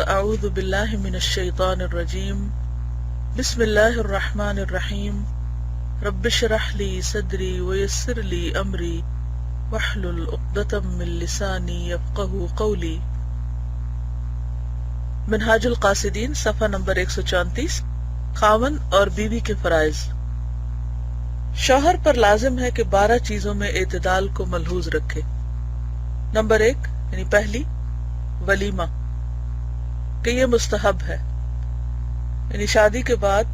اعوذ باللہ من الشیطان الرجیم بسم اللہ الرحمن الرحیم رب اشرح لی صدری ویسر لی امری واحلل عقدۃ من لسانی یفقہوا قولی۔ منہاج القاصدین صفحہ نمبر 134، خاوند اور بیوی کے فرائض۔ شوہر پر لازم ہے کہ 12 چیزوں میں اعتدال کو ملحوظ رکھے۔ نمبر 1 یعنی پہلی، ولیمہ، کہ یہ مستحب ہے، یعنی شادی کے بعد،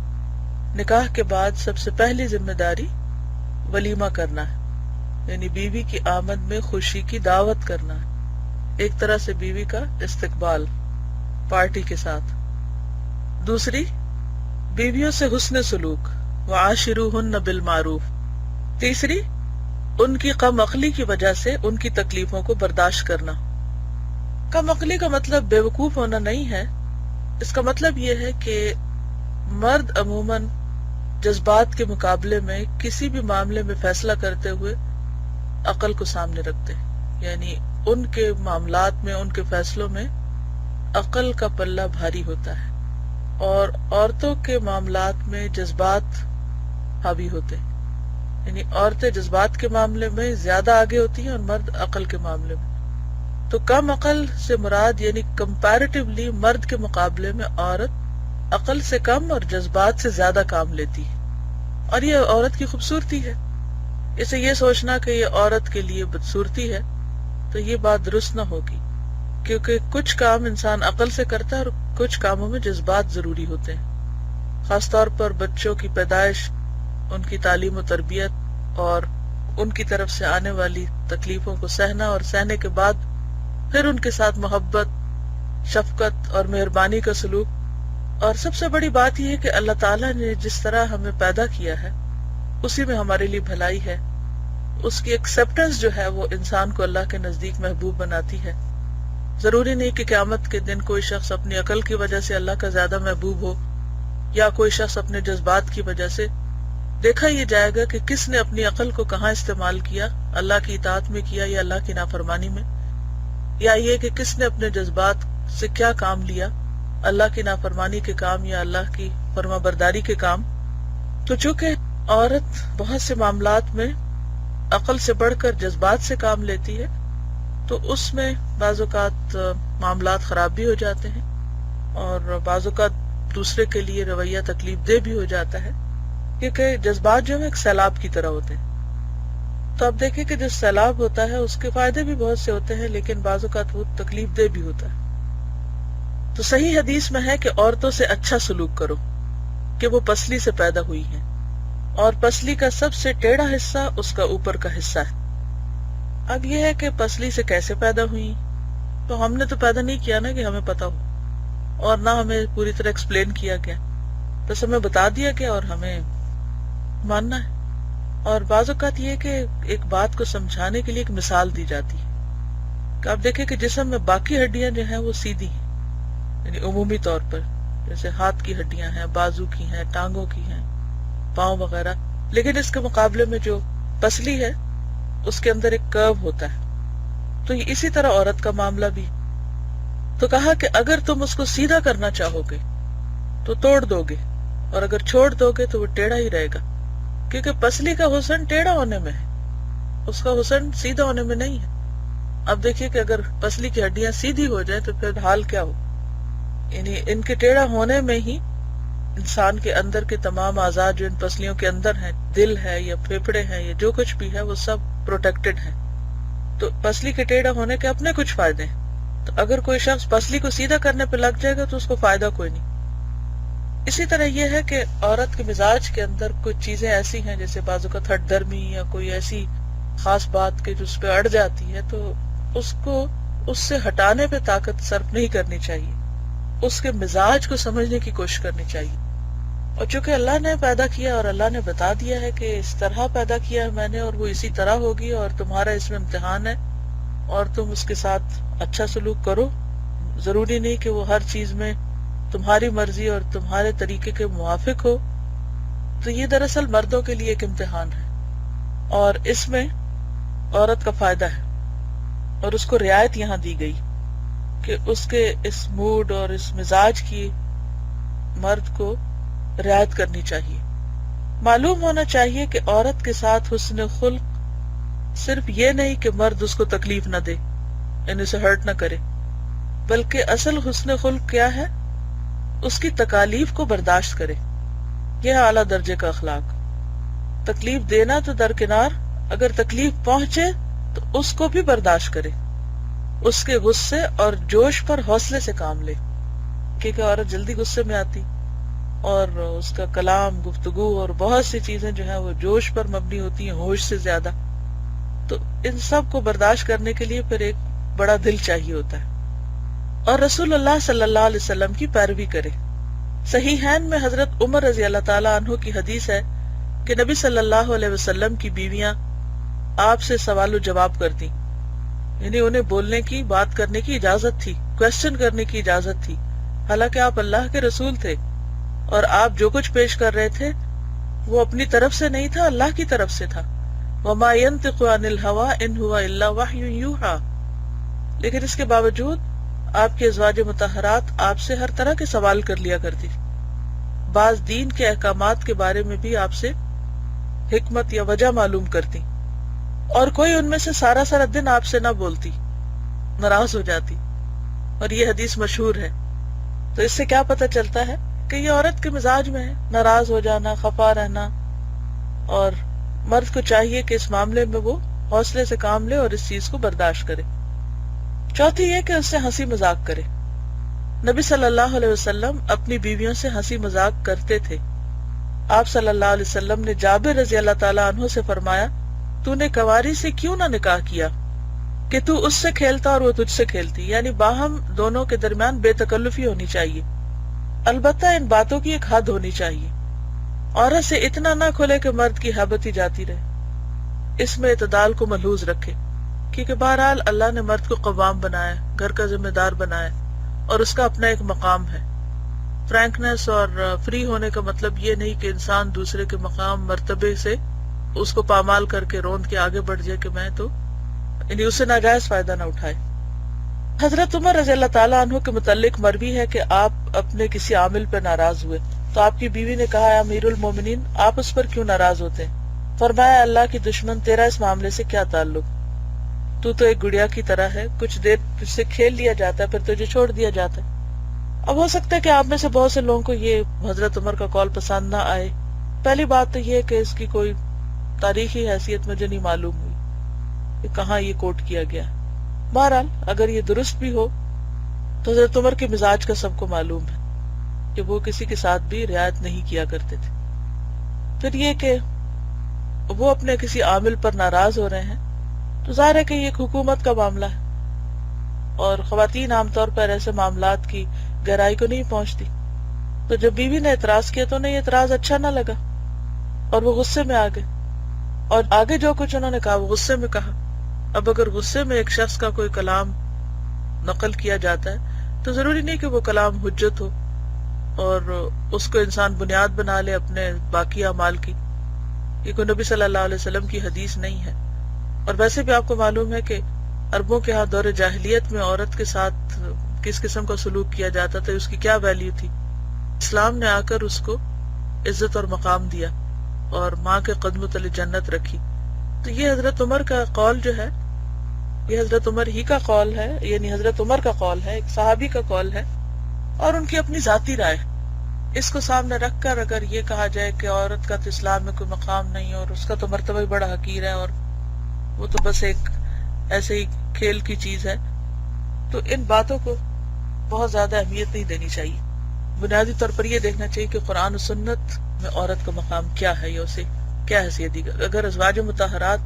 نکاح کے بعد سب سے پہلی ذمہ داری ولیمہ کرنا ہے، یعنی بیوی کی آمد میں خوشی کی دعوت کرنا ہے، ایک طرح سے بیوی کا استقبال پارٹی کے ساتھ۔ دوسری، بیویوں سے حسن سلوک، وعاشروہن بالمعروف۔ تیسری، ان کی کم عقلی کی وجہ سے ان کی تکلیفوں کو برداشت کرنا۔ کم عقلی کا مطلب بے وقوف ہونا نہیں ہے، اس کا مطلب یہ ہے کہ مرد عموماً جذبات کے مقابلے میں کسی بھی معاملے میں فیصلہ کرتے ہوئے عقل کو سامنے رکھتے ہیں، یعنی ان کے معاملات میں، ان کے فیصلوں میں عقل کا پلہ بھاری ہوتا ہے، اور عورتوں کے معاملات میں جذبات حاوی ہوتے ہیں، یعنی عورتیں جذبات کے معاملے میں زیادہ آگے ہوتی ہیں اور مرد عقل کے معاملے میں۔ تو کم عقل سے مراد یعنی کمپیریٹیولی مرد کے مقابلے میں عورت عقل سے کم اور جذبات سے زیادہ کام لیتی ہے، اور یہ عورت کی خوبصورتی ہے۔ اسے یہ سوچنا کہ یہ عورت کے لیے بدصورتی ہے تو یہ بات درست نہ ہوگی، کیونکہ کچھ کام انسان عقل سے کرتا ہے اور کچھ کاموں میں جذبات ضروری ہوتے ہیں، خاص طور پر بچوں کی پیدائش، ان کی تعلیم و تربیت اور ان کی طرف سے آنے والی تکلیفوں کو سہنا، اور سہنے کے بعد پھر ان کے ساتھ محبت، شفقت اور مہربانی کا سلوک۔ اور سب سے بڑی بات یہ ہے کہ اللہ تعالیٰ نے جس طرح ہمیں پیدا کیا ہے اسی میں ہمارے لیے بھلائی ہے، اس کی ایکسیپٹنس جو ہے وہ انسان کو اللہ کے نزدیک محبوب بناتی ہے۔ ضروری نہیں کہ قیامت کے دن کوئی شخص اپنی عقل کی وجہ سے اللہ کا زیادہ محبوب ہو، یا کوئی شخص اپنے جذبات کی وجہ سے۔ دیکھا یہ جائے گا کہ کس نے اپنی عقل کو کہاں استعمال کیا، اللہ کی اطاعت میں کیا یا اللہ کی نافرمانی میں، یا یہ کہ کس نے اپنے جذبات سے کیا کام لیا، اللہ کی نافرمانی کے کام یا اللہ کی فرما برداری کے کام۔ تو چونکہ عورت بہت سے معاملات میں عقل سے بڑھ کر جذبات سے کام لیتی ہے تو اس میں بعض اوقات معاملات خراب بھی ہو جاتے ہیں، اور بعض اوقات دوسرے کے لیے رویہ تکلیف دہ بھی ہو جاتا ہے، کیونکہ جذبات جو ہیں ایک سیلاب کی طرح ہوتے ہیں۔ تو آپ دیکھیں کہ جو سیلاب ہوتا ہے اس کے فائدے بھی بہت سے ہوتے ہیں، لیکن بعض اوقات وہ تکلیف دہ بھی ہوتا ہے۔ تو صحیح حدیث میں ہے کہ عورتوں سے اچھا سلوک کرو کہ وہ پسلی سے پیدا ہوئی ہیں، اور پسلی کا سب سے ٹیڑھا حصہ اس کا اوپر کا حصہ ہے۔ اب یہ ہے کہ پسلی سے کیسے پیدا ہوئی، تو ہم نے تو پیدا نہیں کیا نا کہ ہمیں پتا ہو، اور نہ ہمیں پوری طرح ایکسپلین کیا گیا، بس ہمیں بتا دیا گیا اور ہمیں ماننا ہے۔ اور بعض اوقات یہ کہ ایک بات کو سمجھانے کے لیے ایک مثال دی جاتی ہے کہ آپ دیکھیں کہ جسم میں باقی ہڈیاں جو ہیں وہ سیدھی ہیں، یعنی عمومی طور پر جیسے ہاتھ کی ہڈیاں ہیں، بازو کی ہیں، ٹانگوں کی ہیں، پاؤں وغیرہ، لیکن اس کے مقابلے میں جو پسلی ہے اس کے اندر ایک کرو ہوتا ہے۔ تو یہ اسی طرح عورت کا معاملہ بھی۔ تو کہا کہ اگر تم اس کو سیدھا کرنا چاہو گے تو توڑ دو گے، اور اگر چھوڑ دو گے تو وہ ٹیڑھا ہی رہے گا، کیونکہ پسلی کا حسن ٹیڑھا ہونے میں ہے، اس کا حسن سیدھا ہونے میں نہیں ہے۔ اب دیکھیے کہ اگر پسلی کی ہڈیاں سیدھی ہو جائیں تو پھر حال کیا ہو، یعنی ان کے ٹیڑھا ہونے میں ہی انسان کے اندر کے تمام اعضاء جو ان پسلیوں کے اندر ہیں، دل ہے یا پھیپھڑے ہیں یا جو کچھ بھی ہے، وہ سب پروٹیکٹڈ ہیں۔ تو پسلی کے ٹیڑھا ہونے کے اپنے کچھ فائدے ہیں، تو اگر کوئی شخص پسلی کو سیدھا کرنے پہ لگ جائے گا تو اس کو فائدہ کوئی نہیں۔ اسی طرح یہ ہے کہ عورت کے مزاج کے اندر کچھ چیزیں ایسی ہیں، جیسے بعض اوقات ہٹ درمی یا کوئی ایسی خاص بات کہ جو اس پہ اڑ جاتی ہے، تو اس کو اس سے ہٹانے پہ طاقت صرف نہیں کرنی چاہیے، اس کے مزاج کو سمجھنے کی کوشش کرنی چاہیے۔ اور چونکہ اللہ نے پیدا کیا اور اللہ نے بتا دیا ہے کہ اس طرح پیدا کیا ہے میں نے، اور وہ اسی طرح ہوگی، اور تمہارا اس میں امتحان ہے اور تم اس کے ساتھ اچھا سلوک کرو، ضروری نہیں کہ وہ ہر چیز میں تمہاری مرضی اور تمہارے طریقے کے موافق ہو۔ تو یہ دراصل مردوں کے لیے ایک امتحان ہے، اور اس میں عورت کا فائدہ ہے، اور اس کو رعایت یہاں دی گئی۔ کہ اس کے اس موڈ اور اس مزاج کی مرد کو رعایت کرنی چاہیے. معلوم ہونا چاہیے کہ عورت کے ساتھ حسن خلق صرف یہ نہیں کہ مرد اس کو تکلیف نہ دے، یعنی اسے ہرٹ نہ کرے، بلکہ اصل حسن خلق کیا ہے؟ اس کی تکالیف کو برداشت کرے. یہ ہے اعلیٰ درجے کا اخلاق. تکلیف دینا تو درکنار، اگر تکلیف پہنچے تو اس کو بھی برداشت کرے، اس کے غصے اور جوش پر حوصلے سے کام لے، کیونکہ عورت جلدی غصے میں آتی اور اس کا کلام، گفتگو اور بہت سی چیزیں جو ہیں وہ جوش پر مبنی ہوتی ہیں، ہوش سے زیادہ. تو ان سب کو برداشت کرنے کے لیے پھر ایک بڑا دل چاہیے ہوتا ہے. اور رسول اللہ صلی اللہ علیہ وسلم کی پیروی کرے. صحیحین میں حضرت عمر رضی اللہ تعالیٰ عنہ کی حدیث ہے کہ نبی صلی اللہ علیہ وسلم کی بیویاں آپ سے سوال و جواب کرتی، یعنی انہیں بولنے کی، بات کرنے کی اجازت تھی، کوشچن کرنے کی اجازت تھی، حالانکہ آپ اللہ کے رسول تھے اور آپ جو کچھ پیش کر رہے تھے وہ اپنی طرف سے نہیں تھا، اللہ کی طرف سے تھا. وَمَا يَنْطِقُ عَنِ الْهَوَىٰ إِنْ هُوَ إِلَّا وَحْيٌ يُوحَىٰ. لیکن اس کے باوجود آپ کے ازواج مطہرات آپ سے ہر طرح کے سوال کر لیا کرتی. بعض دین کے احکامات کے بارے میں بھی آپ سے حکمت یا وجہ معلوم کرتی، اور کوئی ان میں سے سارا دن آپ سے نہ بولتی، ناراض ہو جاتی. اور یہ حدیث مشہور ہے. تو اس سے کیا پتہ چلتا ہے کہ یہ عورت کے مزاج میں ہے، ناراض ہو جانا، خفا رہنا، اور مرد کو چاہیے کہ اس معاملے میں وہ حوصلے سے کام لے اور اس چیز کو برداشت کرے. چوتھی یہ کہ اس سے ہنسی مذاق کرے. نبی صلی اللہ علیہ وسلم اپنی بیویوں سے ہنسی مذاق کرتے تھے. آپ صلی اللہ علیہ وسلم نے جابر رضی اللہ تعالیٰ عنہ سے فرمایا، تو نے کنواری سے کیوں نہ نکاح کیا کہ تو اس سے کھیلتا اور وہ تجھ سے کھیلتی، یعنی باہم دونوں کے درمیان بے تکلفی ہونی چاہیے. البتہ ان باتوں کی ایک حد ہونی چاہیے. عورت سے اتنا نہ کھلے کہ مرد کی حیبت ہی جاتی رہے. اس میں اعتدال کو ملحوظ رکھے، کیونکہ بہرحال اللہ نے مرد کو قوام بنایا، گھر کا ذمہ دار بنایا، اور اس کا اپنا ایک مقام ہے. فرینکنس اور فری ہونے کا مطلب یہ نہیں کہ انسان دوسرے کے مقام، مرتبے سے اس کو پامال کر کے روند کے آگے بڑھ جائے کہ میں تو، یعنی اس سے ناجائز فائدہ نہ اٹھائے. حضرت عمر رضی اللہ تعالیٰ عنہ کے متعلق مروی ہے کہ آپ اپنے کسی عامل پہ ناراض ہوئے تو آپ کی بیوی نے کہا، اے امیر المومنین، آپ اس پر کیوں ناراض ہوتے ہیں؟ فرمایا، اللہ کی دشمن، تیرا اس معاملے سے کیا تعلق؟ تو ایک گڑیا کی طرح ہے، کچھ دیر تجھ سے کھیل لیا جاتا ہے پھر تجھے چھوڑ دیا جاتا ہے. اب ہو سکتا ہے کہ آپ میں سے بہت سے لوگوں کو یہ حضرت عمر کا قول پسند نہ آئے. پہلی بات تو یہ کہ اس کی کوئی تاریخی حیثیت مجھے نہیں معلوم ہوئی کہ کہاں یہ کوٹ کیا گیا. بہرحال اگر یہ درست بھی ہو تو حضرت عمر کے مزاج کا سب کو معلوم ہے کہ وہ کسی کے ساتھ بھی رعایت نہیں کیا کرتے تھے. پھر یہ کہ وہ اپنے کسی عامل پر ناراض ہو رہے ہیں تو ظاہر ہے کہ یہ ایک حکومت کا معاملہ ہے، اور خواتین عام طور پر ایسے معاملات کی گہرائی کو نہیں پہنچتی. تو جب بیوی نے اعتراض کیا تو انہیں یہ اعتراض اچھا نہ لگا اور وہ غصے میں آ گئے، اور آگے جو کچھ انہوں نے کہا وہ غصے میں کہا. اب اگر غصے میں ایک شخص کا کوئی کلام نقل کیا جاتا ہے تو ضروری نہیں کہ وہ کلام حجت ہو اور اس کو انسان بنیاد بنا لے اپنے باقی اعمال کی. یہ کوئی نبی صلی اللہ علیہ وسلم کی حدیث نہیں ہے. اور ویسے بھی آپ کو معلوم ہے کہ عربوں کے ہاں دور جاہلیت میں عورت کے ساتھ کس قسم کا سلوک کیا جاتا تھا، اس کی کیا ویلیو تھی. اسلام نے آ کر اس کو عزت اور مقام دیا اور ماں کے قدموں تلے جنت رکھی. تو یہ حضرت عمر کا قول جو ہے، یہ حضرت عمر ہی کا قول ہے، یعنی حضرت عمر کا قول ہے، ایک صحابی کا قول ہے اور ان کی اپنی ذاتی رائے. اس کو سامنے رکھ کر اگر یہ کہا جائے کہ عورت کا تو اسلام میں کوئی مقام نہیں اور اس کا تو مرتبہ ہی بڑا حقیر ہے اور وہ تو بس ایک ایسے ہی کھیل کی چیز ہے، تو ان باتوں کو بہت زیادہ اہمیت نہیں دینی چاہیے. بنیادی طور پر یہ دیکھنا چاہیے کہ قرآن و سنت میں عورت کا مقام کیا ہے یا اسے کیا حیثیت دی. اگر ازواج مطہرات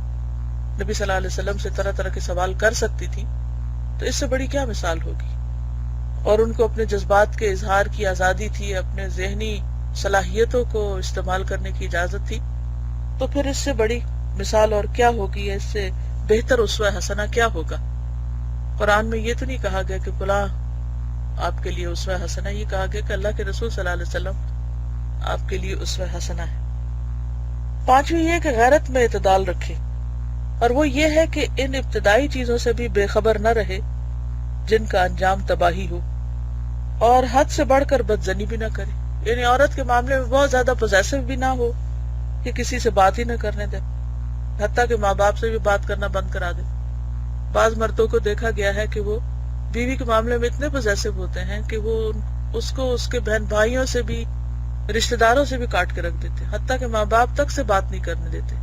نبی صلی اللہ علیہ وسلم سے طرح طرح کے سوال کر سکتی تھی تو اس سے بڑی کیا مثال ہوگی. اور ان کو اپنے جذبات کے اظہار کی آزادی تھی، اپنے ذہنی صلاحیتوں کو استعمال کرنے کی اجازت تھی، تو پھر اس سے بڑی مثال اور کیا ہوگی، اس سے بہتر اسوہ حسنہ کیا ہوگا. قرآن میں یہ تو نہیں کہا گیا کہ فلاں آپ کے لیے اسوہ حسنہ، یہ کہا گیا کہ اللہ کے رسول صلی اللہ علیہ وسلم آپ کے لیے اسوہ حسنہ ہے. پانچویں یہ کہ غیرت میں اعتدال رکھے، اور وہ یہ ہے کہ ان ابتدائی چیزوں سے بھی بے خبر نہ رہے جن کا انجام تباہی ہو، اور حد سے بڑھ کر بدزنی بھی نہ کرے، یعنی عورت کے معاملے میں بہت زیادہ پوزیسو بھی نہ ہو کہ کسی سے بات ہی نہ کرنے دے، حتیٰ کہ ماں باپ سے بھی بات کرنا بند کرا دے۔ بعض مردوں کو دیکھا گیا ہے کہ وہ بیوی کے معاملے میں اتنے پوزیسو ہوتے ہیں کہ وہ اس کو اس کے بہن بھائیوں سے بھی، رشتہ داروں سے بھی کاٹ کے رکھ دیتے، حتیٰ کہ ماں باپ تک سے بات نہیں کرنے دیتے۔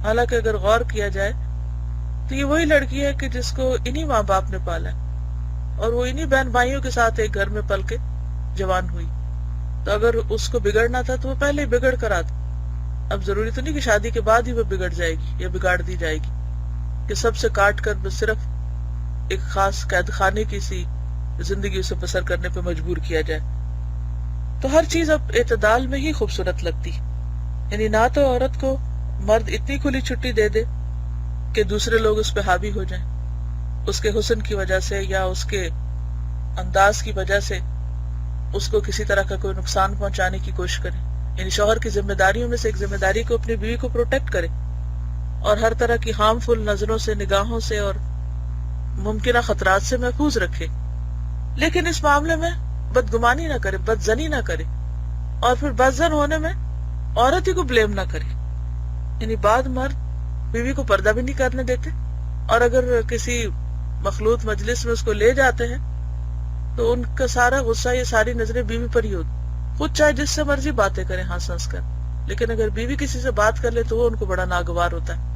حالانکہ اگر غور کیا جائے تو یہ وہی لڑکی ہے کہ جس کو انہی ماں باپ نے پالا، اور وہ انہی بہن بھائیوں کے ساتھ ایک گھر میں پل کے جوان ہوئی، تو اگر اس کو بگڑنا تھا تو وہ پہلے ہی بگڑ کر آتی۔ اب ضروری تو نہیں کہ شادی کے بعد ہی وہ بگڑ جائے گی یا بگاڑ دی جائے گی، کہ سب سے کاٹ کر بس صرف ایک خاص قید خانے کی سی زندگی اسے بسر کرنے پہ مجبور کیا جائے۔ تو ہر چیز اب اعتدال میں ہی خوبصورت لگتی، یعنی نہ تو عورت کو مرد اتنی کھلی چھٹی دے دے کہ دوسرے لوگ اس پہ حاوی ہو جائیں، اس کے حسن کی وجہ سے یا اس کے انداز کی وجہ سے اس کو کسی طرح کا کوئی نقصان پہنچانے کی کوشش کرے، یعنی شوہر کی ذمہ داریوں میں سے ایک ذمہ داری کو اپنی بیوی کو پروٹیکٹ کرے، اور ہر طرح کی ہارمفل نظروں سے، نگاہوں سے اور ممکنہ خطرات سے محفوظ رکھے، لیکن اس معاملے میں بدگمانی نہ کرے، بدزنی نہ کرے، اور پھر بدزن ہونے میں عورت ہی کو بلیم نہ کرے۔ یعنی بعض مرد بیوی کو پردہ بھی نہیں کرنے دیتے، اور اگر کسی مخلوط مجلس میں اس کو لے جاتے ہیں تو ان کا سارا غصہ، یہ ساری نظریں بیوی پر ہی ہوتی، خود چاہے جس سے مرضی باتیں کریں ہنس ہنس کر، لیکن اگر بیوی کسی سے بات کر لے تو وہ ان کو بڑا ناگوار ہوتا ہے۔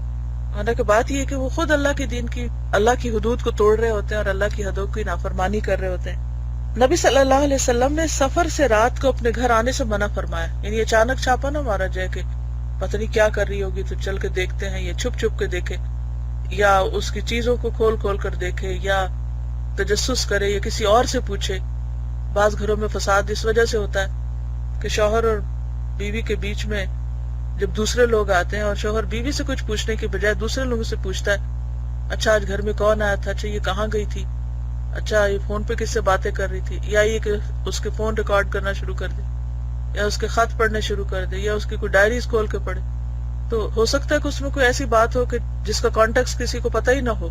حالانکہ بات یہ ہے کہ وہ خود اللہ کے دین کی، اللہ کی حدود کو توڑ رہے ہوتے ہیں اور اللہ کی حدوں کی نافرمانی کر رہے ہوتے ہیں۔ نبی صلی اللہ علیہ وسلم نے سفر سے رات کو اپنے گھر آنے سے منع فرمایا، یعنی اچانک چھاپا نہ مارا جائے کہ پتہ نہیں کیا کر رہی ہوگی تو چل کے دیکھتے ہیں، یا چھپ چھپ کے دیکھے، یا اس کی چیزوں کو کھول کھول کر دیکھے، یا تجسس کرے، یا کسی اور سے پوچھے۔ بعض گھروں میں فساد اس وجہ سے ہوتا ہے کہ شوہر اور بیوی کے بیچ میں جب دوسرے لوگ آتے ہیں اور شوہر بیوی سے کچھ پوچھنے کے بجائے دوسرے لوگوں سے پوچھتا ہے، اچھا آج گھر میں کون آیا تھا، اچھا یہ کہاں گئی تھی، اچھا یہ فون پہ کس سے باتیں کر رہی تھی، یا یہ کہ اس کے فون ریکارڈ کرنا شروع کر دے، یا اس کے خط پڑھنے شروع کر دے، یا اس کی کوئی ڈائریز کھول کے پڑھے، تو ہو سکتا ہے کہ اس میں کوئی ایسی بات ہو کہ جس کا کانٹیکس کسی کو پتہ ہی نہ ہو،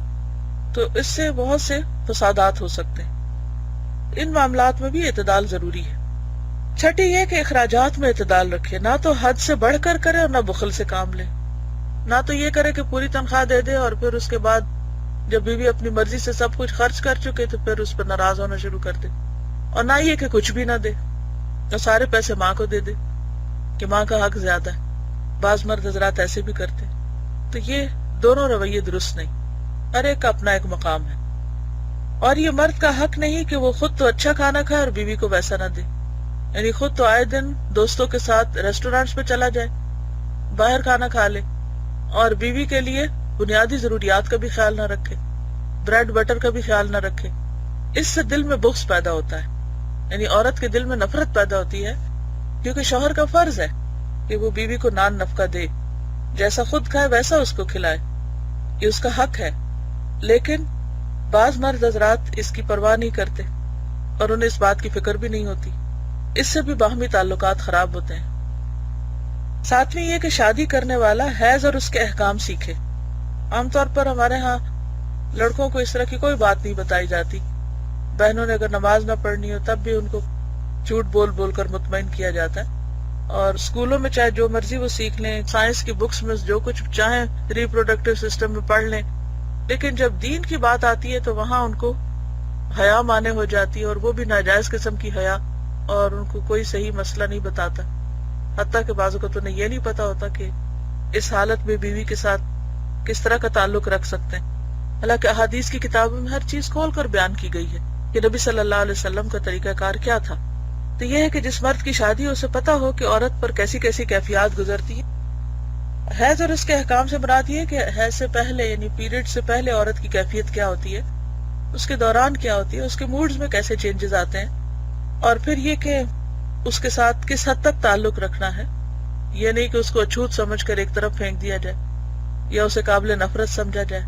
تو اس سے بہت سے فسادات ہو سکتے ہیں۔ ان معاملات میں بھی اعتدال ضروری ہے۔ چھٹی یہ کہ اخراجات میں اعتدال رکھے، نہ تو حد سے بڑھ کر کرے اور نہ بخل سے کام لے، نہ تو یہ کرے کہ پوری تنخواہ دے دے اور پھر اس کے بعد جب بیوی اپنی مرضی سے سب کچھ خرچ کر چکے تو پھر اس پر ناراض ہونا شروع کر دے، اور نہ یہ کہ کچھ بھی نہ دے اور سارے پیسے ماں کو دے دے کہ ماں کا حق زیادہ ہے۔ بعض مرد حضرات ایسے بھی کرتے، تو یہ دونوں رویے درست نہیں، ہر ایک کا اپنا ایک مقام ہے، اور یہ مرد کا حق نہیں کہ وہ خود تو اچھا کھانا کھائے اور بیوی کو ویسا نہ دے، یعنی خود تو آئے دن دوستوں کے ساتھ ریسٹورانٹس پہ چلا جائے، باہر کھانا کھا لے، اور بیوی کے لیے بنیادی ضروریات کا بھی خیال نہ رکھے، بریڈ بٹر کا بھی خیال نہ رکھے۔ اس سے دل میں بغض پیدا ہوتا ہے، یعنی عورت کے دل میں نفرت پیدا ہوتی ہے، کیونکہ شوہر کا فرض ہے کہ وہ بیوی کو نان نفقہ دے، جیسا خود کھائے ویسا اس کو کھلائے، یہ اس کا حق ہے۔ لیکن بعض مرد حضرات اس کی پرواہ نہیں کرتے اور انہیں اس بات کی فکر بھی نہیں ہوتی، اس سے بھی باہمی تعلقات خراب ہوتے ہیں۔ ساتویں یہ کہ شادی کرنے والا حیض اور اس کے احکام سیکھے۔ عام طور پر ہمارے ہاں لڑکوں کو اس طرح کی کوئی بات نہیں بتائی جاتی، بہنوں نے اگر نماز نہ پڑھنی ہو تب بھی ان کو جھوٹ بول بول کر مطمئن کیا جاتا ہے، اور اسکولوں میں چاہے جو مرضی وہ سیکھ لیں، سائنس کی بکس میں جو کچھ چاہیں ریپروڈکٹیو سسٹم میں پڑھ لیں، لیکن جب دین کی بات آتی ہے تو وہاں ان کو حیا مانے ہو جاتی ہے، اور وہ بھی ناجائز قسم کی حیا، اور ان کو کوئی صحیح مسئلہ نہیں بتاتا، حتیٰ کہ بعض اوقات انہیں یہ نہیں پتا ہوتا کہ اس حالت میں بیوی کے ساتھ کس طرح کا تعلق رکھ سکتے ہیں۔ حالانکہ احادیث کی کتابوں میں ہر چیز کھول کر بیان کی گئی ہے کہ نبی صلی اللہ علیہ وسلم کا طریقہ کار کیا تھا۔ تو یہ ہے کہ جس مرد کی شادی ہو اسے پتا ہو کہ عورت پر کیسی کیسی کیفیات گزرتی ہے۔ حیض اور اس کے احکام سے مراد یہ ہے کہ حیض سے پہلے یعنی پیریڈ سے پہلے عورت کی کیفیت کیا ہوتی ہے، اس کے دوران کیا ہوتی ہے، اس کے موڈز میں کیسے چینجز آتے ہیں، اور پھر یہ کہ اس کے ساتھ کس حد تک تعلق رکھنا ہے۔ یہ نہیں کہ اس کو اچھوت سمجھ کر ایک طرف پھینک دیا جائے یا اسے قابل نفرت سمجھا جائے،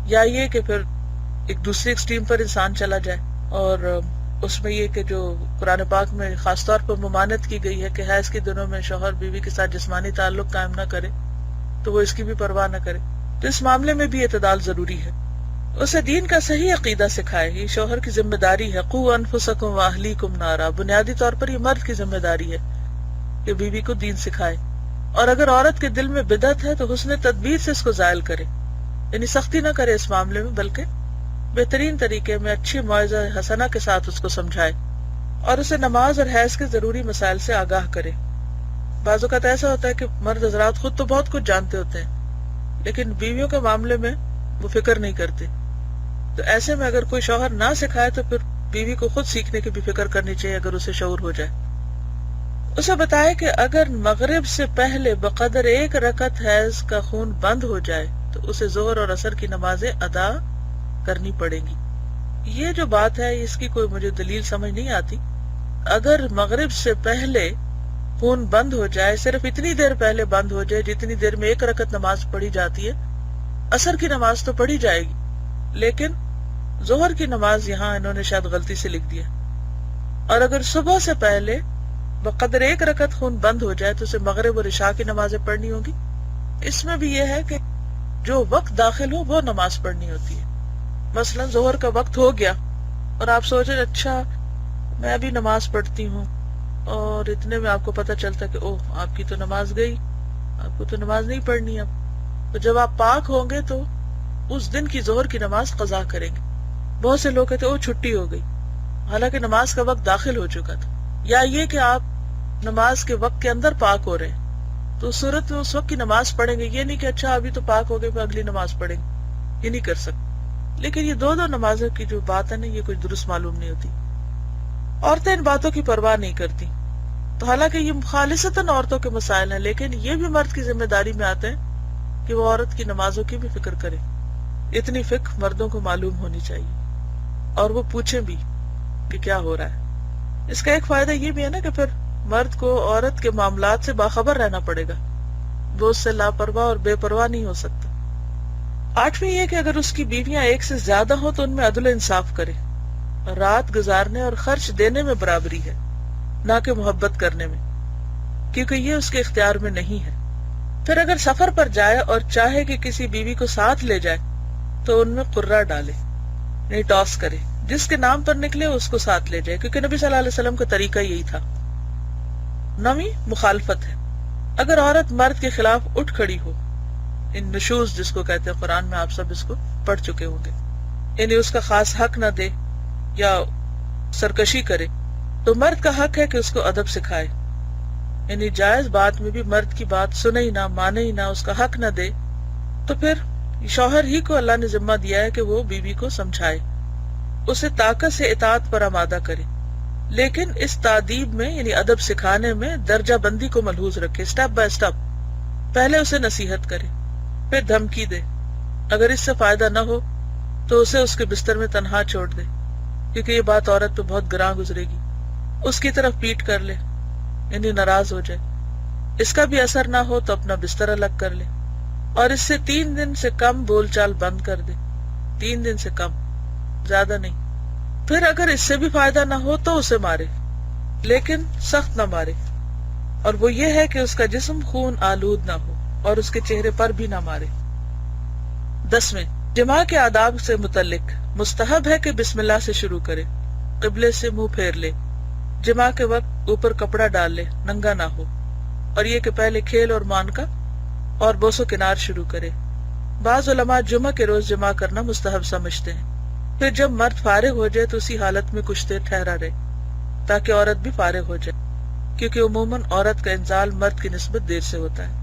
یا یہ کہ پھر ایک دوسری ایکسٹریم پر انسان چلا جائے۔ اور اس میں یہ کہ جو قرآن پاک میں خاص طور پر ممانعت کی گئی ہے کہ حیض کے دنوں میں شوہر بیوی کے ساتھ جسمانی تعلق قائم نہ کرے، تو وہ اس کی بھی پرواہ نہ کرے۔ تو اس معاملے میں بھی اعتدال ضروری ہے، اسے دین کا صحیح عقیدہ سکھائے. یہ شوہر کی ذمہ داری ہے. قو انفسکم واہلیکم نارا. بنیادی طور پر یہ مرد کی ذمہ داری ہے کہ بیوی کو دین سکھائے. اور اگر عورت کے دل میں بدعت ہے تو حسن تدبیر سے اس کو زائل کرے، یعنی سختی نہ کرے اس معاملے میں، بلکہ بہترین طریقے میں اچھی موعظہ حسنہ کے ساتھ اس کو سمجھائے اور اسے نماز اور حیض کے ضروری مسائل سے آگاہ کرے. بعض اوقات ایسا ہوتا ہے کہ مرد حضرات خود تو بہت کچھ جانتے ہوتے ہیں لیکن بیویوں کے معاملے میں وہ فکر نہیں کرتے. تو ایسے میں اگر کوئی شوہر نہ سکھائے تو پھر بیوی کو خود سیکھنے کی بھی فکر کرنی چاہیے اگر اسے شعور ہو جائے. اسے بتائے کہ اگر مغرب سے پہلے بقدر 1 رکعت حیض کا خون بند ہو جائے تو اسے ظہر اور عصر کی نمازیں ادا کرنی پڑیں گی. یہ جو بات ہے اس کی کوئی مجھے دلیل سمجھ نہیں آتی. اگر مغرب سے پہلے خون بند ہو جائے، صرف اتنی دیر پہلے بند ہو جائے جتنی دیر میں 1 رکعت نماز پڑھی جاتی ہے، عصر کی نماز تو پڑھی جائے گی، لیکن ظہر کی نماز یہاں انہوں نے شاید غلطی سے لکھ دیا. اور اگر صبح سے پہلے بقدر 1 رکعت خون بند ہو جائے تو اسے مغرب اور عشاء کی نمازیں پڑھنی ہوگی. اس میں بھی یہ ہے کہ جو وقت داخل ہو وہ نماز پڑھنی ہوتی ہے. مثلا ظہر کا وقت ہو گیا اور آپ سوچیں اچھا میں ابھی نماز پڑھتی ہوں، اور اتنے میں آپ کو پتہ چلتا کہ اوہ آپ کی تو نماز گئی، آپ کو تو نماز نہیں پڑھنی اب. تو جب آپ پاک ہوں گے تو اس دن کی ظہر کی نماز قضا کریں گے. بہت سے لوگ کہتے اوہ چھٹی ہو گئی، حالانکہ نماز کا وقت داخل ہو چکا تھا. یا یہ کہ آپ نماز کے وقت کے اندر پاک ہو رہے ہیں تو اس صورت میں اس وقت کی نماز پڑھیں گے. یہ نہیں کہ اچھا ابھی تو پاک ہو گئے پھر اگلی نماز پڑھیں گے، یہ نہیں کر سکتے. لیکن یہ دو نمازوں کی جو بات ہے نا یہ کوئی درست معلوم نہیں ہوتی. عورتیں ان باتوں کی پرواہ نہیں کرتی. تو حالانکہ یہ خالصتاً عورتوں کے مسائل ہیں، لیکن یہ بھی مرد کی ذمہ داری میں آتے ہیں کہ وہ عورت کی نمازوں کی بھی فکر کرے. اتنی فکر مردوں کو معلوم ہونی چاہیے اور وہ پوچھیں بھی کہ کیا ہو رہا ہے. اس کا ایک فائدہ یہ بھی ہے نا کہ پھر مرد کو عورت کے معاملات سے باخبر رہنا پڑے گا، وہ اس سے لاپرواہ اور بے پرواہ نہیں ہو سکتا. 8ویں یہ کہ اگر اس کی بیویاں 1 سے زیادہ ہوں تو ان میں عدل و انصاف کرے. رات گزارنے اور خرچ دینے میں برابری ہے، نہ کہ محبت کرنے میں، کیونکہ یہ اس کے اختیار میں نہیں ہے. پھر اگر سفر پر جائے اور چاہے کہ کسی بیوی کو ساتھ لے جائے تو ان میں قرہ ڈالے، نہیں ٹاس کرے، جس کے نام پر نکلے اس کو ساتھ لے جائے، کیونکہ نبی صلی اللہ علیہ وسلم کا طریقہ یہی تھا. 9ویں مخالفت ہے. اگر عورت مرد کے خلاف اٹھ کھڑی ہو، ان نشوز جس کو کہتے ہیں، قرآن میں آپ سب اس کو پڑھ چکے ہوں گے، یعنی اس کا خاص حق نہ دے یا سرکشی کرے، تو مرد کا حق ہے کہ اس کو ادب سکھائے. یعنی جائز بات میں بھی مرد کی بات سنے ہی نہ، مانے ہی نہ، اس کا حق نہ دے، تو پھر شوہر ہی کو اللہ نے ذمہ دیا ہے کہ وہ بیوی کو سمجھائے، اسے طاقت سے اطاعت پر آمادہ کرے. لیکن اس تادیب میں یعنی ادب سکھانے میں درجہ بندی کو ملحوظ رکھے، سٹیپ بائی سٹیپ. پہلے اسے نصیحت کرے، پھر دھمکی دے. اگر اس سے فائدہ نہ ہو تو اسے اس کے بستر میں تنہا چھوڑ دے، کیونکہ یہ بات عورت پہ بہت گراں گزرے گی. اس کی طرف پیٹ کر لے، یعنی ناراض ہو جائے. اس کا بھی اثر نہ ہو تو اپنا بستر الگ کر لے، اور اس سے 3 دن سے کم بول چال بند کر دے. 3 دن سے کم، زیادہ نہیں. پھر اگر اس سے بھی فائدہ نہ ہو تو اسے مارے، لیکن سخت نہ مارے، اور وہ یہ ہے کہ اس کا جسم خون آلود نہ ہو اور اس کے چہرے پر بھی نہ مارے. 10ویں جماع کے آداب سے متعلق مستحب ہے کہ بسم اللہ سے شروع کرے، قبلے سے منہ پھیر لے، جماع کے وقت اوپر کپڑا ڈال لے، ننگا نہ ہو، اور یہ کہ پہلے کھیل اور مانکا اور بوس و کنار شروع کرے. بعض علماء جمعہ کے روز جماع کرنا مستحب سمجھتے ہیں. پھر جب مرد فارغ ہو جائے تو اسی حالت میں کچھ دیر ٹھہرا رہے تاکہ عورت بھی فارغ ہو جائے، کیونکہ عموماً عورت کا انزال مرد کی نسبت دیر سے ہوتا ہے.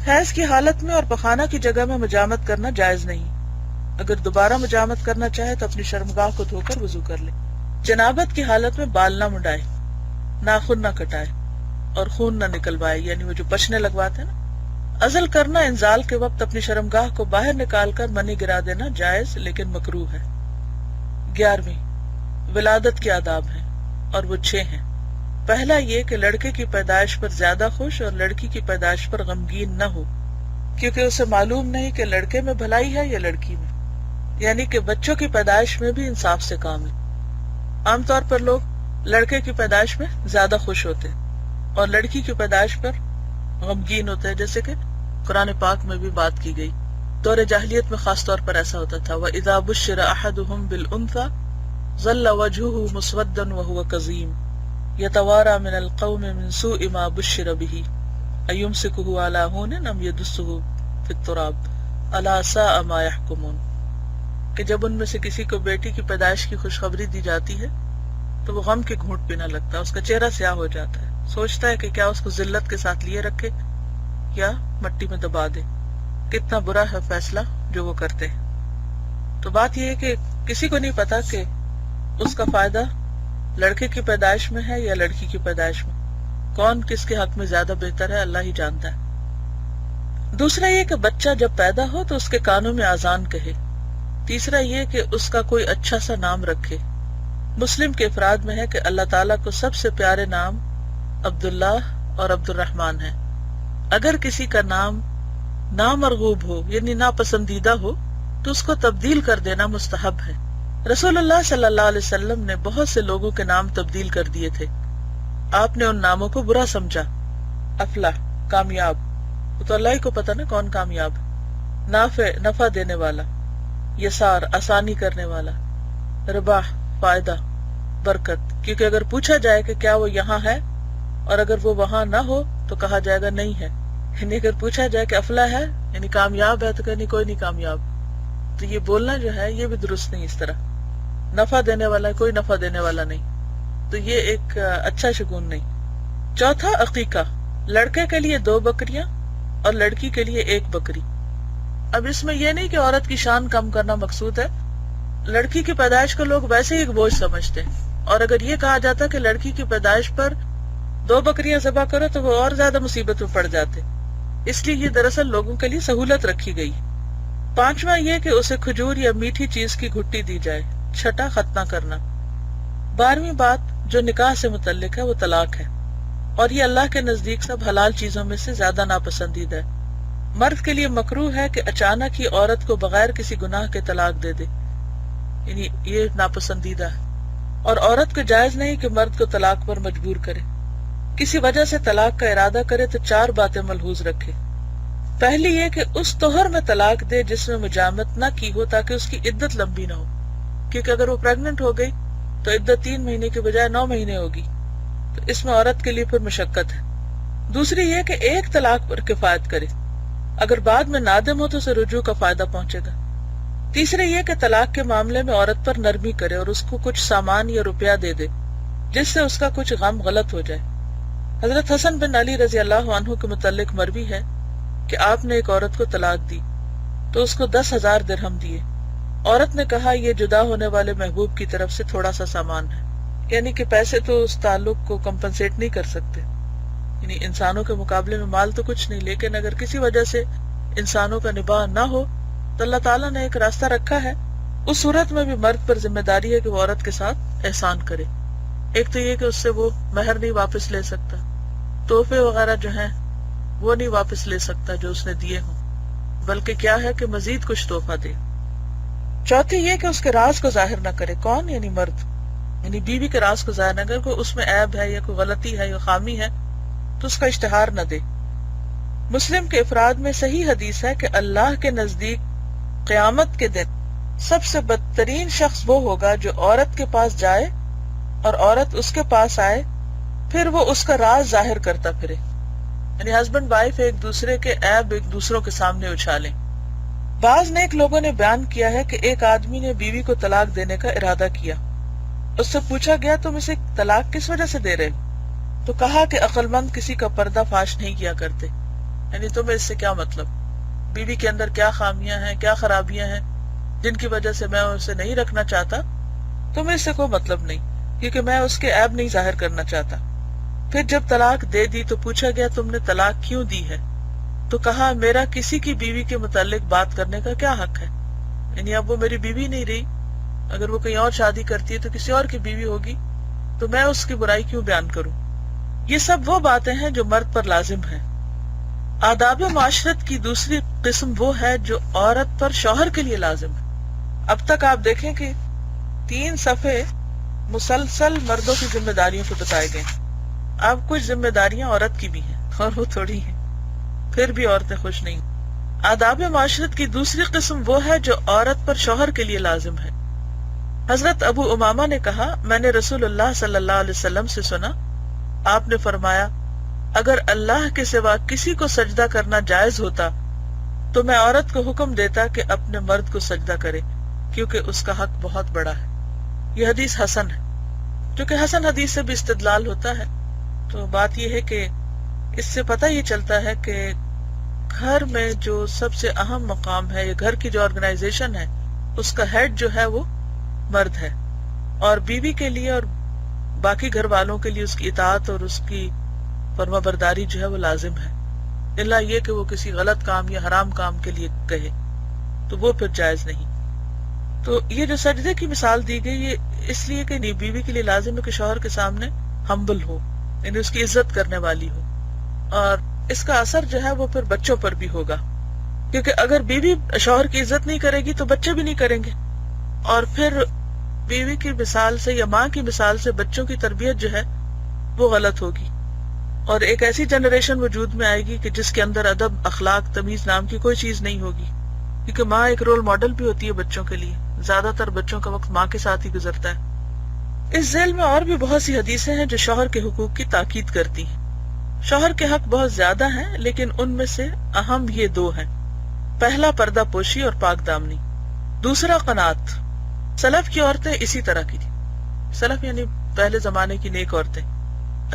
حیض کی حالت میں اور پخانہ کی جگہ میں مجامت کرنا جائز نہیں. اگر دوبارہ مجامت کرنا چاہے تو اپنی شرمگاہ کو دھو کر وضو کر لے. جنابت کی حالت میں بال نہ منڈائے، ناخن نہ کٹائے اور خون نہ نکلوائے، یعنی وہ جو پچنے لگواتے ہیں نا. عزل کرنا انزال کے وقت اپنی شرمگاہ کو باہر نکال کر منی گرا دینا جائز لیکن مکروہ ہے. 11ویں ولادت کے آداب ہیں اور وہ 6 ہیں. پہلا یہ کہ لڑکے کی پیدائش پر زیادہ خوش اور لڑکی کی پیدائش پر غمگین نہ ہو، کیونکہ اسے معلوم نہیں کہ لڑکے میں بھلائی ہے یا لڑکی میں. یعنی کہ بچوں کی پیدائش میں بھی انصاف سے کام لے. عام طور پر لوگ لڑکے کی پیدائش میں زیادہ خوش ہوتے ہیں اور لڑکی کی پیدائش پر غمگین ہوتے ہیں، جیسے کہ قرآن پاک میں بھی بات کی گئی. دور جاہلیت میں خاص طور پر ایسا ہوتا تھا. وَإِذَا بُشِّرَ أَحَدُهُمْ بِالْأُنْثَى ظَلَّ وَجْهُهُ مُسْوَدًّا وَهُوَ كَظِيمٌ يَتَوَارَى مِنَ الْقَوْمِ مِنْ سُوءِ مَا بُشِّرَ بِهِ أَيُمْسِكُهُ عَلَى هُونٍ أَمْ يَدُسُّهُ فِي التُّرَابِ أَلَا سَاءَ مَا يَحْكُمُونَ. کہ جب ان میں سے کسی کو بیٹی کی پیدائش کی خوشخبری دی جاتی ہے تو وہ غم کے گھونٹ پینا لگتا ہے، اس کا چہرہ سیاہ ہو جاتا ہے، سوچتا ہے کہ کیا اس کو ذلت کے ساتھ لیے رکھے یا مٹی میں دبا دے. کتنا برا ہے فیصلہ جو وہ کرتے ہیں. تو بات یہ ہے کہ کسی کو نہیں پتا کہ اس کا فائدہ لڑکے کی پیدائش میں ہے یا لڑکی کی پیدائش میں. کون کس کے حق میں زیادہ بہتر ہے اللہ ہی جانتا ہے. دوسرا یہ کہ بچہ جب پیدا ہو تو اس کے کانوں میں اذان کہے. تیسرا یہ کہ اس کا کوئی اچھا سا نام رکھے. مسلم کے افراد میں ہے کہ اللہ تعالیٰ کو سب سے پیارے نام عبداللہ اور عبد الرحمن ہے. اگر کسی کا نام نامرغوب ہو یعنی ناپسندیدہ ہو تو اس کو تبدیل کر دینا مستحب ہے. رسول اللہ صلی اللہ علیہ وسلم نے بہت سے لوگوں کے نام تبدیل کر دیے تھے. آپ نے ان ناموں کو برا سمجھا. افلاح کامیاب، تو اللہ ہی کو پتا نا کون کامیاب. نافع نفع دینے والا. یسار آسانی کرنے والا. رباح فائدہ برکت، کیونکہ اگر پوچھا جائے کہ کیا وہ یہاں ہے اور اگر وہ وہاں نہ ہو تو کہا جائے گا نہیں ہے. یعنی اگر پوچھا جائے کہ افلاح ہے یعنی کامیاب ہے تو کہیں کوئی نہیں کامیاب. تو یہ بولنا جو ہے یہ بھی درست نہیں. اس طرح نفع دینے والا کوئی نفع دینے والا نہیں، تو یہ ایک اچھا شگون نہیں. چوتھا عقیقہ، لڑکے کے لیے 2 بکریاں اور لڑکی کے لیے 1 بکری. اب اس میں یہ نہیں کہ عورت کی شان کم کرنا مقصود ہے. لڑکی کی پیدائش کو لوگ ویسے ہی ایک بوجھ سمجھتے ہیں، اور اگر یہ کہا جاتا کہ لڑکی کی پیدائش پر 2 بکریاں ذبح کرو تو وہ اور زیادہ مصیبت میں پڑ جاتے. اس لیے یہ دراصل لوگوں کے لیے سہولت رکھی گئی. پانچواں یہ کہ اسے کھجور یا میٹھی چیز کی گھٹی دی جائے. چھٹا ختنہ کرنا. 12ویں بات جو نکاح سے متعلق ہے وہ طلاق ہے، اور یہ اللہ کے نزدیک سب حلال چیزوں میں سے زیادہ ناپسندیدہ ہے. مرد کے لیے مکروہ ہے کہ اچانک ہی عورت کو بغیر کسی گناہ کے طلاق دے دے، یعنی یہ ناپسندیدہ ہے. اور عورت کو جائز نہیں کہ مرد کو طلاق پر مجبور کرے. کسی وجہ سے طلاق کا ارادہ کرے تو 4 باتیں ملحوظ رکھے. پہلی یہ کہ اس طہر میں طلاق دے جس میں مجامت نہ کی ہو تاکہ اس کی عدت لمبی نہ ہو، کیونکہ اگر وہ پریگننٹ ہو گئی تو عدت 3 مہینے کے بجائے 9 مہینے ہوگی، تو اس میں عورت کے لیے پھر مشقت ہے. دوسری یہ کہ 1 طلاق پر کفایت کرے، اگر بعد میں نادم ہو تو اسے رجوع کا فائدہ پہنچے گا. تیسرے یہ کہ طلاق کے معاملے میں عورت پر نرمی کرے اور اس کو کچھ سامان یا روپیہ دے دے جس سے اس کا کچھ غم غلط ہو جائے. حضرت حسن بن علی رضی اللہ عنہ کے متعلق مروی ہے کہ آپ نے ایک عورت کو طلاق دی تو اس کو 10,000 درہم دیے. عورت نے کہا یہ جدا ہونے والے محبوب کی طرف سے تھوڑا سا سامان ہے، یعنی کہ پیسے تو اس تعلق کو کمپنسیٹ نہیں کر سکتے، یعنی انسانوں کے مقابلے میں مال تو کچھ نہیں، لیکن اگر کسی وجہ سے انسانوں کا نباہ نہ ہو تو اللہ تعالیٰ نے ایک راستہ رکھا ہے. اس صورت میں بھی مرد پر ذمہ داری ہے کہ وہ عورت کے ساتھ احسان کرے. ایک تو یہ کہ اس سے وہ مہر نہیں واپس لے سکتا، تحفے وغیرہ جو ہیں وہ نہیں واپس لے سکتا جو اس نے دیے ہوں، بلکہ کیا ہے کہ مزید کچھ تحفہ دے. چوتھی یہ کہ اس کے راز کو ظاہر نہ کرے. کون؟ یعنی مرد، یعنی بیوی کے راز کو ظاہر نہ کرے. کوئی اس میں عیب ہے یا کوئی غلطی ہے یا خامی ہے تو اس کا اشتہار نہ دے. مسلم کے افراد میں صحیح حدیث ہے کہ اللہ کے نزدیک قیامت کے دن سب سے بدترین شخص وہ ہوگا جو عورت کے پاس جائے اور عورت اس کے پاس آئے پھر وہ اس کا راز ظاہر کرتا پھرے. یعنی ہسبینڈ وائف ایک دوسرے کے عیب ایک دوسروں کے سامنے اچھالیں. بعض نیک لوگوں نے بیان کیا ہے کہ ایک آدمی نے بیوی کو طلاق دینے کا ارادہ کیا. اس سے پوچھا گیا تم اسے طلاق کس وجہ سے دے رہے ہو؟ تو کہا کہ عقل مند کسی کا پردہ فاش نہیں کیا کرتے. یعنی تمہیں اس سے کیا مطلب؟ بیوی کے اندر کیا خامیاں ہیں، کیا خرابیاں ہیں جن کی وجہ سے میں اسے نہیں رکھنا چاہتا، تمہیں اس سے کوئی مطلب نہیں، کیونکہ میں اس کے عیب نہیں ظاہر کرنا چاہتا. پھر جب طلاق دے دی تو پوچھا گیا تم نے طلاق کیوں دی ہے؟ تو کہا میرا کسی کی بیوی کے متعلق بات کرنے کا کیا حق ہے؟ یعنی اب وہ میری بیوی نہیں رہی، اگر وہ کہیں اور شادی کرتی ہے تو کسی اور کی بیوی ہوگی، تو میں اس کی برائی کیوں بیان کروں؟ یہ سب وہ باتیں ہیں جو مرد پر لازم ہیں. آداب معاشرت کی دوسری قسم وہ ہے جو عورت پر شوہر کے لیے لازم ہے. اب تک آپ دیکھیں کہ 3 صفحے مسلسل مردوں کی ذمہ داریوں کو بتائے گئے. اب کچھ ذمہ داریاں عورت کی بھی ہیں اور وہ تھوڑی ہیں، پھر بھی عورتیں خوش نہیں. آداب معاشرت کی دوسری قسم وہ ہے جو عورت پر شوہر کے لیے لازم ہے۔ حضرت ابو امامہ نے کہا، میں نے رسول اللہ صلی اللہ علیہ وسلم سے سنا، آپ نے فرمایا، اگر اللہ کے سوا کسی کو سجدہ کرنا جائز ہوتا تو میں عورت کو حکم دیتا کہ اپنے مرد کو سجدہ کرے، کیونکہ اس کا حق بہت بڑا ہے۔ یہ حدیث حسن ہے، کیونکہ حسن حدیث سے بھی استدلال ہوتا ہے۔ تو بات یہ ہے کہ اس سے پتہ یہ چلتا ہے کہ گھر میں جو سب سے اہم مقام ہے، یا گھر کی جو آرگنائزیشن ہے، اس کا ہیڈ جو ہے وہ مرد ہے، اور بیوی کے لیے اور باقی گھر والوں کے لیے اس کی اطاعت اور اس کی فرما برداری جو ہے وہ لازم ہے، الا یہ کہ وہ کسی غلط کام یا حرام کام کے لیے کہے تو وہ پھر جائز نہیں۔ تو یہ جو سجدے کی مثال دی گئی، یہ اس لیے کہ بیوی کے لیے لازم ہے کہ شوہر کے سامنے ہمبل ہو، یعنی اس کی عزت کرنے والی ہو، اور اس کا اثر جو ہے وہ پھر بچوں پر بھی ہوگا، کیونکہ اگر بیوی شوہر کی عزت نہیں کرے گی تو بچے بھی نہیں کریں گے، اور پھر بیوی کی مثال سے یا ماں کی مثال سے بچوں کی تربیت جو ہے وہ غلط ہوگی، اور ایک ایسی جنریشن وجود میں آئے گی کہ جس کے اندر ادب، اخلاق، تمیز نام کی کوئی چیز نہیں ہوگی، کیونکہ ماں ایک رول ماڈل بھی ہوتی ہے بچوں کے لیے۔ زیادہ تر بچوں کا وقت ماں کے ساتھ ہی گزرتا ہے۔ اس ذیل میں اور بھی بہت سی حدیثیں ہیں جو شوہر کے حقوق کی تاکید کرتی ہیں۔ شوہر کے حق بہت زیادہ ہیں، لیکن ان میں سے اہم یہ دو ہیں۔ پہلا، پردہ پوشی اور پاک دامنی۔ دوسرا، قناعت۔ سلف کی عورتیں اسی طرح کی تھیں، سلف یعنی پہلے زمانے کی نیک عورتیں،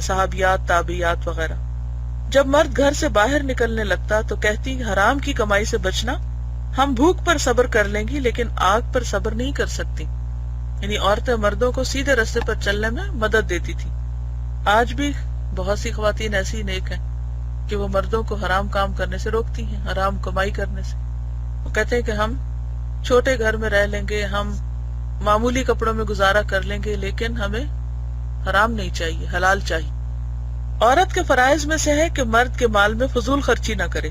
صحابیات، تابعیات وغیرہ۔ جب مرد گھر سے باہر نکلنے لگتا تو کہتی، حرام کی کمائی سے بچنا، ہم بھوک پر صبر کر لیں گی لیکن آگ پر صبر نہیں کر سکتی، یعنی عورتیں مردوں کو سیدھے راستے پر چلنے میں مدد دیتی تھی۔ آج بھی بہت سی خواتین ایسی نیک ہیں کہ وہ مردوں کو حرام کام کرنے سے روکتی ہیں، حرام کمائی کرنے سے۔ وہ کہتے ہیں کہ ہم چھوٹے گھر میں رہ لیں گے، ہم معمولی کپڑوں میں گزارا کر لیں گے، لیکن ہمیں حرام نہیں چاہیے، حلال چاہیے۔ عورت کے فرائض میں سے ہے کہ مرد کے مال میں فضول خرچی نہ کرے۔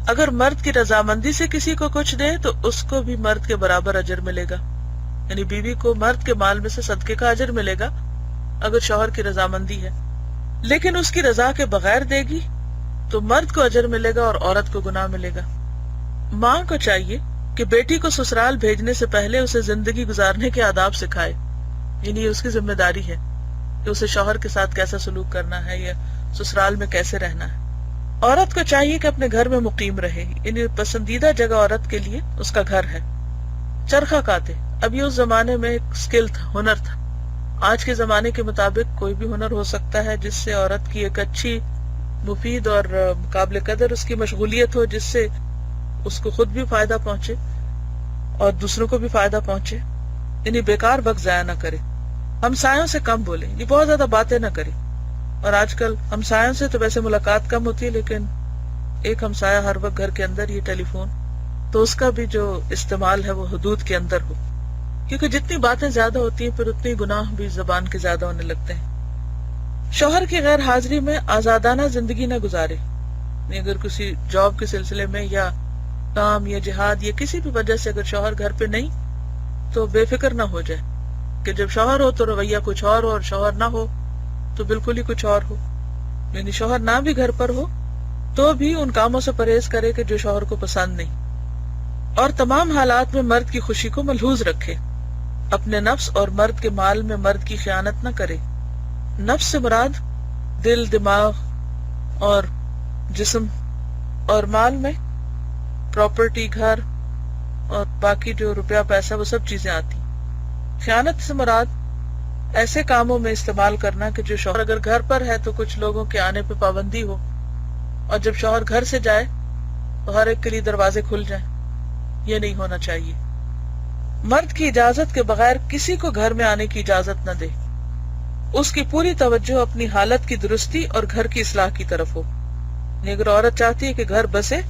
اگر مرد کی رضامندی سے کسی کو کچھ دے تو اس کو بھی مرد کے برابر اجر ملے گا، یعنی بیوی کو مرد کے مال میں سے صدقے کا اجر ملے گا اگر شوہر کی رضامندی ہے، لیکن اس کی رضا کے بغیر دے گی تو مرد کو اجر ملے گا اور عورت کو گناہ ملے گا۔ ماں کو چاہیے کہ بیٹی کو سسرال بھیجنے سے پہلے اسے زندگی گزارنے کے آداب سکھائے، یعنی یہ اس کی ذمہ داری ہے کہ اسے شوہر کے ساتھ کیسا سلوک کرنا ہے یا سسرال میں کیسے رہنا ہے۔ عورت کو چاہیے کہ اپنے گھر میں مقیم رہے، یعنی پسندیدہ جگہ عورت کے لیے اس کا گھر ہے۔ چرخہ کاتے، اب یہ اس زمانے میں ایک سکل تھا، ہنر تھا۔ آج کے زمانے کے مطابق کوئی بھی ہنر ہو سکتا ہے جس سے عورت کی ایک اچھی، مفید اور قابل قدر اس کی مشغولیت ہو، جس سے اس کو خود بھی فائدہ پہنچے اور دوسروں کو بھی فائدہ پہنچے، یعنی بیکار وقت ضائع نہ کرے۔ ہمسایوں سے کم بولے، یعنی بہت زیادہ باتیں نہ کرے، اور آج کل ہمسایوں سے تو ویسے ملاقات کم ہوتی ہے، لیکن ایک ہمسایہ ہر وقت گھر کے اندر، یہ ٹیلی فون، تو اس کا بھی جو استعمال ہے وہ حدود کے اندر ہو، کیونکہ جتنی باتیں زیادہ ہوتی ہیں پھر اتنی گناہ بھی زبان کے زیادہ ہونے لگتے ہیں۔ شوہر کی غیر حاضری میں آزادانہ زندگی نہ گزارے، اگر کسی جاب کے سلسلے میں یا کام یا جہاد یا کسی بھی وجہ سے اگر شوہر گھر پہ نہیں تو بے فکر نہ ہو جائے کہ جب شوہر ہو تو رویہ کچھ اور ہو، اور شوہر نہ ہو تو بالکل ہی کچھ اور ہو، یعنی شوہر نہ بھی گھر پر ہو تو بھی ان کاموں سے پرہیز کرے کہ جو شوہر کو پسند نہیں، اور تمام حالات میں مرد کی خوشی کو ملحوظ رکھے۔ اپنے نفس اور مرد کے مال میں مرد کی خیانت نہ کرے۔ نفس سے مراد دل، دماغ اور جسم، اور مال میں پراپرٹی، گھر اور باقی جو روپیہ پیسہ وہ سب چیزیں آتی۔ خیانت سے مراد ایسے کاموں میں استعمال کرنا کہ جو شوہر اگر گھر پر ہے تو کچھ لوگوں کے آنے پہ پابندی ہو، اور جب شوہر گھر سے جائے تو ہر ایک کے لیے دروازے کھل جائیں، یہ نہیں ہونا چاہیے۔ مرد کی اجازت کے بغیر کسی کو گھر میں آنے کی اجازت نہ دے۔ اس کی پوری توجہ اپنی حالت کی درستی اور گھر کی اصلاح کی طرف ہو، یعنی اگر عورت چاہتی ہے کہ گھر بسے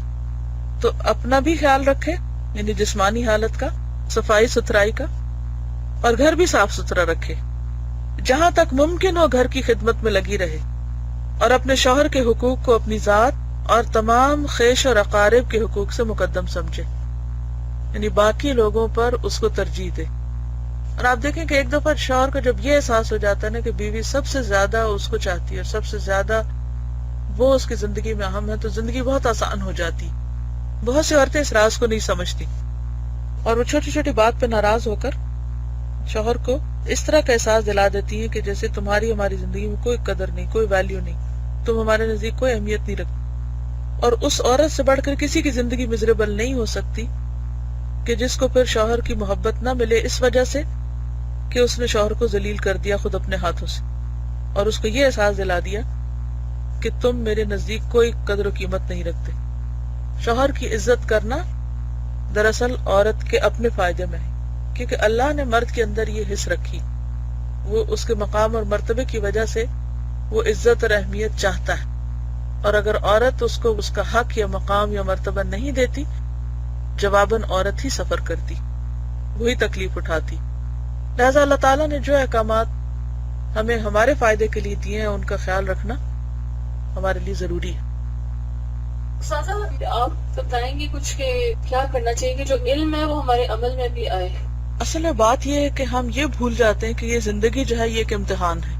تو اپنا بھی خیال رکھے، یعنی جسمانی حالت کا، صفائی ستھرائی کا، اور گھر بھی صاف ستھرا رکھے۔ جہاں تک ممکن ہو گھر کی خدمت میں لگی رہے، اور اپنے شوہر کے حقوق کو اپنی ذات اور تمام خیش اور اقارب کے حقوق سے مقدم سمجھے، یعنی باقی لوگوں پر اس کو ترجیح دے۔ اور آپ دیکھیں کہ ایک دفعہ شوہر کو جب یہ احساس ہو جاتا ہے نا کہ بیوی سب سے زیادہ اس کو چاہتی ہے اور سب سے زیادہ وہ اس کی زندگی میں اہم ہے، تو زندگی بہت آسان ہو جاتی، بہت سی عورتیں اس راز کو نہیں سمجھتی اور وہ چھوٹی چھوٹی بات پہ ناراض ہو کر شوہر کو اس طرح کا احساس دلا دیتی ہیں کہ جیسے تمہاری ہماری زندگی میں کوئی قدر نہیں، کوئی ویلیو نہیں، تم ہمارے نزدیک کوئی اہمیت نہیں رکھتی. اور اس عورت سے بڑھ کر کسی کی زندگی مزریبل نہیں ہو سکتی کہ جس کو پھر شوہر کی محبت نہ ملے اس وجہ سے کہ اس نے شوہر کو ذلیل کر دیا خود اپنے ہاتھوں سے، اور اس کو یہ احساس دلا دیا کہ تم میرے نزدیک کوئی قدر و قیمت نہیں رکھتے. شوہر کی عزت کرنا دراصل عورت کے اپنے فائدے میں ہے، کیونکہ اللہ نے مرد کے اندر یہ حص رکھی، وہ اس کے مقام اور مرتبے کی وجہ سے وہ عزت اور اہمیت چاہتا ہے، اور اگر عورت اس کو اس کا حق یا مقام یا مرتبہ نہیں دیتی، جواباً عورت ہی سفر کرتی، وہی تکلیف اٹھاتی. لہذا اللہ تعالیٰ نے جو احکامات ہمیں ہمارے فائدے کے لیے دیے ہیں ان کا خیال رکھنا ہمارے لیے ضروری ہے. سازا آپ بتائیں گے کچھ کہ کیا کرنا چاہیے کہ جو علم ہے وہ ہمارے عمل میں بھی آئے؟ اصل میں بات یہ ہے کہ ہم یہ بھول جاتے ہیں کہ یہ زندگی جو ہے یہ ایک امتحان ہے،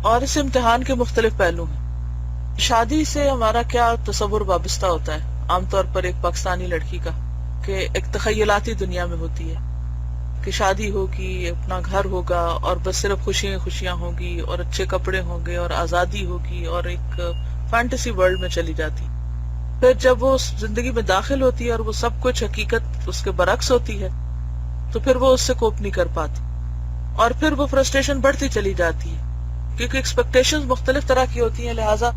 اور اس امتحان کے مختلف پہلو ہیں. شادی سے ہمارا کیا تصور وابستہ ہوتا ہے عام طور پر ایک پاکستانی لڑکی کا، کہ ایک تخیلاتی دنیا میں ہوتی ہے کہ شادی ہوگی، اپنا گھر ہوگا اور بس صرف خوشیاں خوشیاں ہوں گی اور اچھے کپڑے ہوں گے اور آزادی ہوگی، اور ایک فینٹیسی ورلڈ میں چلی جاتی. پھر جب وہ اس زندگی میں داخل ہوتی ہے اور وہ سب کچھ حقیقت اس کے برعکس ہوتی ہے تو پھر وہ اس سے کوپ نہیں کر پاتی، اور پھر وہ فرسٹریشن بڑھتی چلی جاتی ہے کیونکہ ایکسپیکٹیشنز مختلف طرح کی ہوتی ہیں، لہٰذا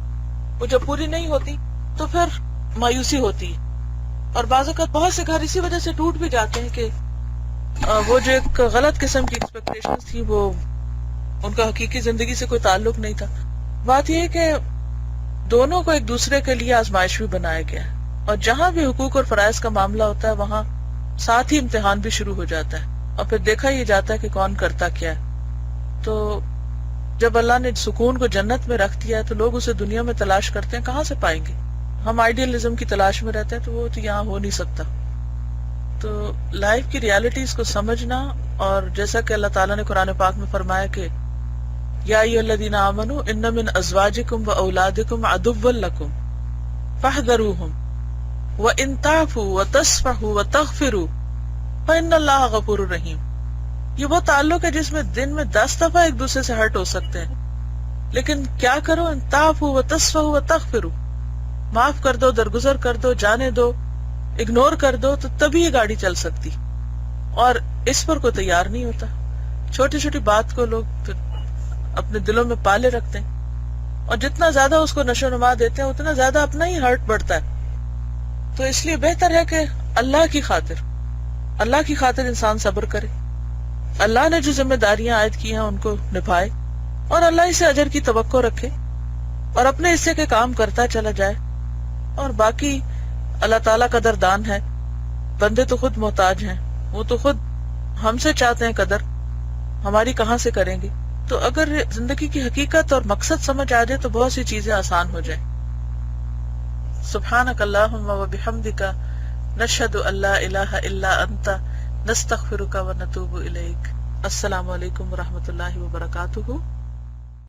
وہ جب پوری نہیں ہوتی تو پھر مایوسی ہوتی ہے. اور بعض اوقات بہت سے گھر اسی وجہ سے ٹوٹ بھی جاتے ہیں کہ وہ جو ایک غلط قسم کی ایکسپیکٹیشنز تھی وہ ان کا حقیقی زندگی سے کوئی تعلق نہیں تھا. بات یہ ہے کہ دونوں کو ایک دوسرے کے لیے آزمائش بھی بنایا گیا ہے، اور جہاں بھی حقوق اور فرائض کا معاملہ ہوتا ہے وہاں ساتھ ہی امتحان بھی شروع ہو جاتا ہے، اور پھر دیکھا یہ جاتا ہے کہ کون کرتا کیا ہے. تو جب اللہ نے سکون کو جنت میں رکھ دیا ہے تو لوگ اسے دنیا میں تلاش کرتے ہیں، کہاں سے پائیں گے؟ ہم آئیڈیلزم کی تلاش میں رہتے ہیں تو وہ تو یہاں ہو نہیں سکتا. تو لائف کی ریالٹیز کو سمجھنا، اور جیسا کہ اللہ تعالیٰ نے قرآن پاک میں فرمایا کہ یا ایھا الذین آمنوا ان من ازواجکم واولادکم عدوا لکم فاحذروہم وان تعفوا وتصفحوا وتغفروا فان اللہ غفور رحیم. یہ وہ تعلق ہے جس میں دن میں 10 دفعہ ایک دوسرے سے ہرٹ ہو سکتے ہیں، لیکن کیا کرو، ان تعفوا وتصفحوا وتغفروا، معاف کر دو، درگزر کر دو، جانے دو، اگنور کر دو، تو تبھی یہ گاڑی چل سکتی. اور اس پر کوئی تیار نہیں ہوتا. چھوٹی چھوٹی بات کو لوگ پھر اپنے دلوں میں پالے رکھتے ہیں، اور جتنا زیادہ اس کو نشو نما دیتے ہیں اتنا زیادہ اپنا ہی ہرٹ بڑھتا ہے. تو اس لیے بہتر ہے کہ اللہ کی خاطر انسان صبر کرے، اللہ نے جو ذمہ داریاں عائد کی ہیں ان کو نبھائے، اور اللہ سے اجر کی توقع رکھے، اور اپنے حصے کے کام کرتا چلا جائے. اور باقی اللہ تعالیٰ قدردان ہے، بندے تو خود محتاج ہیں، وہ تو خود ہم سے چاہتے ہیں قدر، ہماری کہاں سے کریں گے. تو اگر زندگی کی حقیقت اور مقصد سمجھ آ جائے تو بہت سی چیزیں آسان ہو جائیں. سبحانک اللہم و بحمدک نشہد ان لا الہ الا انت نستغفرک و نتوب الیک. السلام علیکم و رحمۃ اللہ وبرکاتہ.